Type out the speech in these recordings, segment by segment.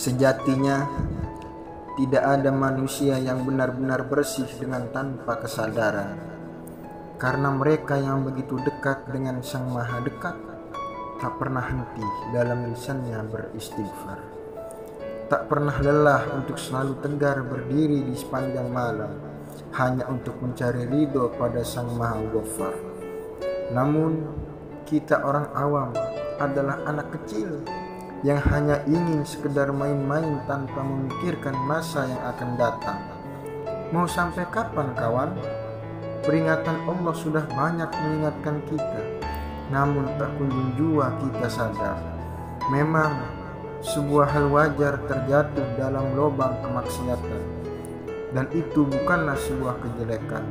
Sejatinya, tidak ada manusia yang benar-benar bersih dengan tanpa kesadaran, karena mereka yang begitu dekat dengan Sang Maha Dekat tak pernah henti dalam lisannya beristighfar, tak pernah lelah untuk selalu tegar berdiri di sepanjang malam hanya untuk mencari ridho pada Sang Maha Ghaffar. Namun kita orang awam adalah anak kecil yang hanya ingin sekedar main-main tanpa memikirkan masa yang akan datang. Mau sampai kapan kawan? Peringatan Allah sudah banyak mengingatkan kita, namun tak kunjung jua kita sadar. Memang sebuah hal wajar terjatuh dalam lubang kemaksiatan, dan itu bukanlah sebuah kejelekan,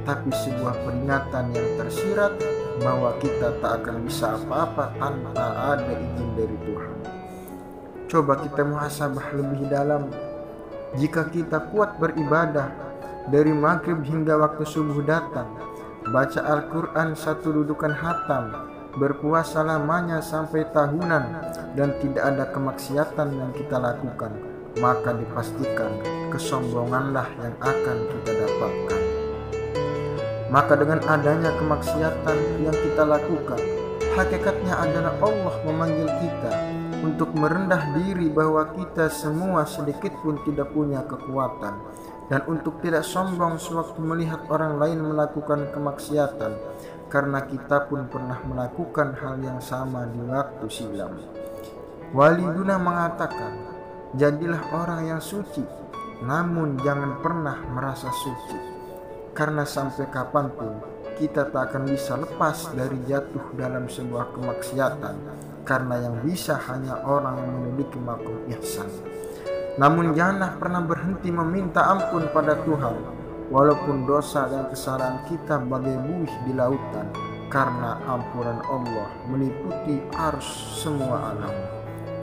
tapi sebuah peringatan yang tersirat bahwa kita tak akan bisa apa-apa tanpa ada izin dari Tuhan. Coba kita muhasabah lebih dalam. Jika kita kuat beribadah dari maghrib hingga waktu subuh datang, baca Al-Quran satu dudukan hatam, berpuasa lamanya sampai tahunan, dan tidak ada kemaksiatan yang kita lakukan, maka dipastikan kesombonganlah yang akan kita dapatkan. Maka dengan adanya kemaksiatan yang kita lakukan, hakikatnya adalah Allah memanggil kita untuk merendah diri bahwa kita semua sedikit pun tidak punya kekuatan, dan untuk tidak sombong sewaktu melihat orang lain melakukan kemaksiatan, karena kita pun pernah melakukan hal yang sama di waktu silam. Waliduna mengatakan, jadilah orang yang suci, namun jangan pernah merasa suci, karena sampai kapanpun kita tak akan bisa lepas dari jatuh dalam sebuah kemaksiatan, karena yang bisa hanya orang yang memiliki maqam ihsan. Namun janganlah pernah berhenti meminta ampun pada Tuhan, walaupun dosa dan kesalahan kita bagai buih di lautan, karena ampunan Allah meliputi arus semua alam.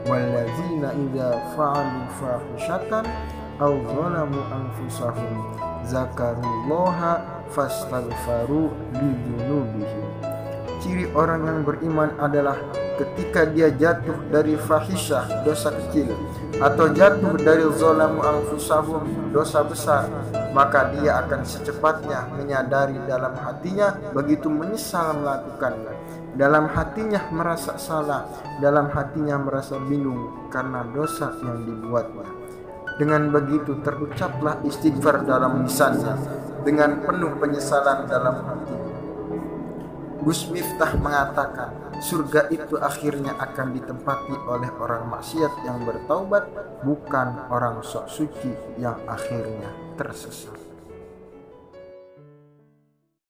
Wallazina idza fa'alu fahishatan aw zalamu anfusahum zakarullaha fastaghfaru lidzunubihim. Ciri orang yang beriman adalah ketika dia jatuh dari fahisyah, dosa kecil, atau jatuh dari zalamu anfusahum, dosa besar, maka dia akan secepatnya menyadari dalam hatinya, begitu menyesal melakukannya. Dalam hatinya merasa salah, dalam hatinya merasa bingung karena dosa yang dibuatnya. Dengan begitu terucaplah istighfar dalam lisannya dengan penuh penyesalan dalam hatinya. Gus Miftah mengatakan, surga itu akhirnya akan ditempati oleh orang maksiat yang bertaubat, bukan orang sok suci yang akhirnya tersesat.